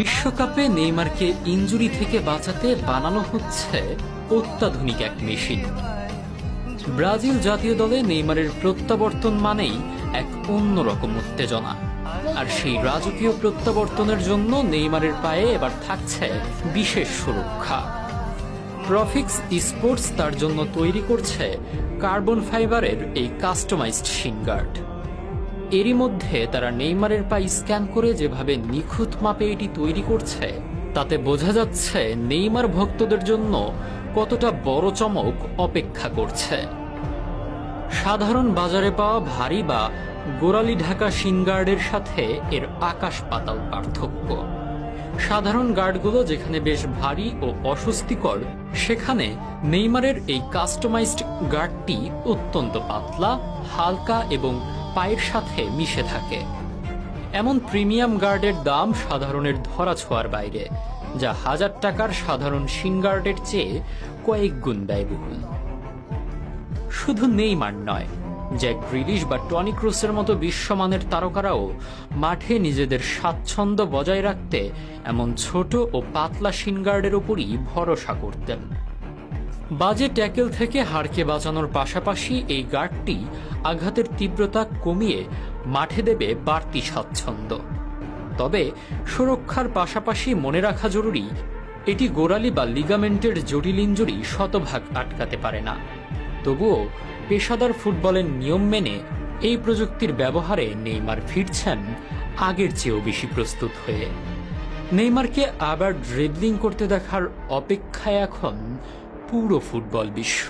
বিশ্বকাপে নেইমারকে ইনজুরি থেকে বাঁচাতে বানানো হচ্ছে অত্যাধুনিক এক মেশিন। ব্রাজিল জাতীয় দলে নেইমারের প্রত্যাবর্তন মানেই এক অন্যরকম উত্তেজনা, আর সেই রাজকীয় প্রত্যাবর্তনের জন্য নেইমারের পায়ে এবার থাকছে বিশেষ সুরক্ষা। প্রফিক্স স্পোর্টস তার জন্য তৈরি করছে কার্বন ফাইবারের এই কাস্টমাইজড শিন গার্ড। এরই মধ্যে তারা নেইমারের পা স্ক্যান করে যেভাবে নিখুঁত মাপে এটি তৈরি করছে, তাতে বোঝা যাচ্ছে নেইমার ভক্তদের জন্য কতটা বড় চমক অপেক্ষা করছে। সাধারণ বাজারে পাওয়া ভারী বা গোড়ালি ঢাকা শিন গার্ডের সাথে এর আকাশ পাতাল পার্থক্য। সাধারণ গার্ডগুলো যেখানে বেশ ভারী ও অস্বস্তিকর, সেখানে নেইমারের এই কাস্টমাইজড গার্ডটি অত্যন্ত পাতলা, হালকা এবং পায়ের সাথে মিশে থাকে। এমন প্রিমিয়াম গার্ডের দাম সাধারণের ধরাছোঁয়ার বাইরে, যা হাজার টাকার সাধারণ শিন গার্ডের চেয়ে কয়েক গুণ ব্যয়বহুল। শুধু নেইমার নয়, জ্যাক গ্রিলিশ বা টনি ক্রুসের মতো বিশ্বমানের তারকারাও মাঠে নিজেদের স্বাচ্ছন্দ্য বজায় রাখতে এমন ছোট ও পাতলা শিন গার্ডের উপরই ভরসা করতেন। বাজে ট্যাকেল থেকে হাড়কে বাঁচানোর পাশাপাশি এই গার্ডটি আঘাতের তীব্রতা কমিয়ে মাঠে দেবে বাড়তি স্বাচ্ছন্দ্য। তবে সুরক্ষার পাশাপাশি মনে রাখা জরুরি, এটি গোড়ালি বা লিগামেন্টের জটিল ইনজুরি শতভাগ আটকাতে পারে না। তবুও পেশাদার ফুটবলের নিয়ম মেনে এই প্রযুক্তির ব্যবহারে নেইমার ফিরছেন আগের চেয়েও বেশি প্রস্তুত হয়ে। নেইমারকে আবার ড্রিবলিং করতে দেখার অপেক্ষায় এখন পুরো ফুটবল বিশ্ব।